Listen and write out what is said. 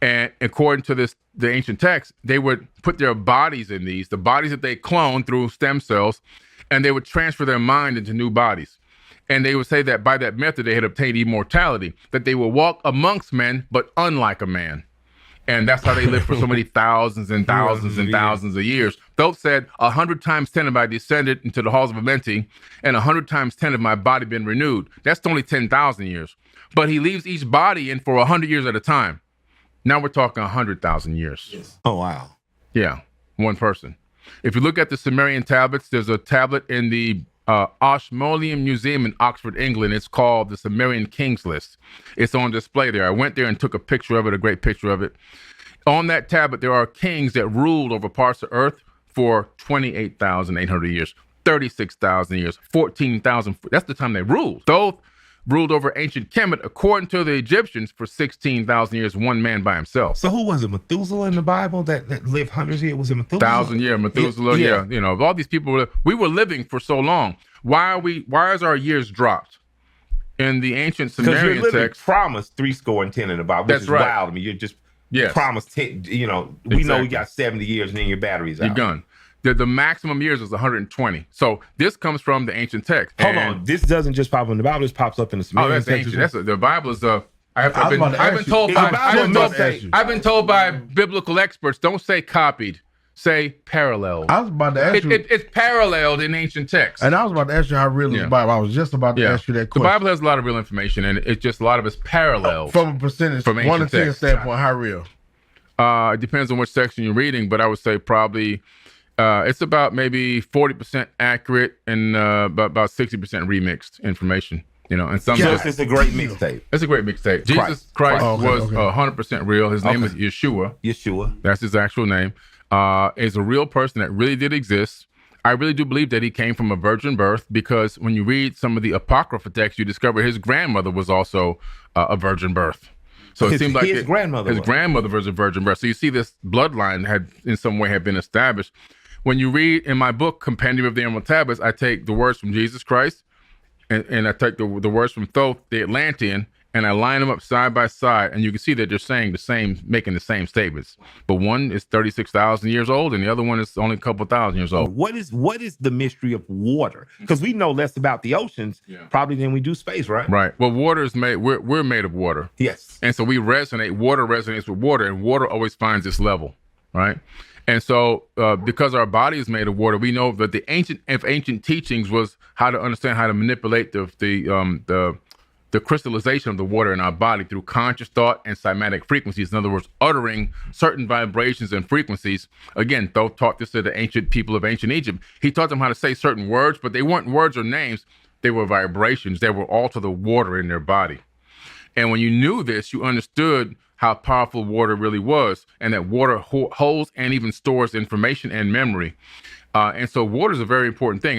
And according to the ancient text, they would put their bodies in these, the bodies that they cloned through stem cells, and they would transfer their mind into new bodies. And they would say that by that method, they had obtained immortality, that they would walk amongst men, but unlike a man. And that's how they lived for so many thousands and thousands and thousands of years. Thoth said, 100 times 10 have I descended into the halls of Amenti, and 100 times 10 have my body been renewed. That's only 10,000 years. But he leaves each body in for 100 years at a time. Now we're talking 100,000 years. Yes. Oh, wow. Yeah, one person. If you look at the Sumerian tablets, there's a tablet in the Ashmolean Museum in Oxford, England. It's called the Sumerian Kings List. It's on display there. I went there and took a picture of it, a great picture of it. On that tablet, there are kings that ruled over parts of Earth for 28,800 years, 36,000 years, 14,000. That's the time they ruled. Thoth ruled over ancient Kemet, according to the Egyptians, for 16,000 years, one man by himself. So who was it? Methuselah in the Bible that lived hundreds of years? Was it Methuselah? 1,000 years, Methuselah, yeah. You know, all these people, we were living for so long. Why is our years dropped? In the ancient Sumerian text, promised 70 in the Bible, which is right. Wild. I mean, you're just promised 10, we know we got 70 years and then your battery's out. You're done. The maximum years is 120. So this comes from the ancient text. Hold on, this doesn't just pop up in the Bible. This pops up in the Sumerian text. Ancient. The Bible is I've been told by biblical experts, don't say copied, say paralleled. I was about to ask you. It's paralleled in ancient texts. And I was about to ask you how real is the Bible. I was just about to ask you that question. The Bible has a lot of real information, and it's just a lot of it's paralleled. From a percentage, from 1 to 10 standpoint, how real? It depends on which section you're reading, but I would say probably it's about maybe 40% accurate and about 60% remixed information. And some it's a great mixtape. It's a great mixtape. Jesus Christ was 100% real. His name is Yeshua. Yeshua. That's his actual name. Is a real person that really did exist. I really do believe that he came from a virgin birth, because when you read some of the Apocrypha texts, you discover his grandmother was also a virgin birth. So it seems like his grandmother was a virgin birth. So you see this bloodline had in some way had been established. When you read in my book, Compendium of the Emerald Tablets, I take the words from Jesus Christ and I take the words from Thoth, the Atlantean, and I line them up side by side, and you can see that they're saying the same, making the same statements. But one is 36,000 years old, and the other one is only a couple thousand years old. What is the mystery of water? Because we know less about the oceans probably than we do space, right? Right. Well, water is made. We're made of water. Yes. And so we resonate. Water resonates with water, and water always finds its level, right? And so, because our body is made of water, we know that the ancient teachings was how to understand how to manipulate the crystallization of the water in our body through conscious thought and cymatic frequencies. In other words, uttering certain vibrations and frequencies. Again, Thoth taught this to the ancient people of ancient Egypt. He taught them how to say certain words, but they weren't words or names. They were vibrations. They were all to the water in their body. And when you knew this, you understood how powerful water really was, and that water holds and even stores information and memory. And so water is a very important thing.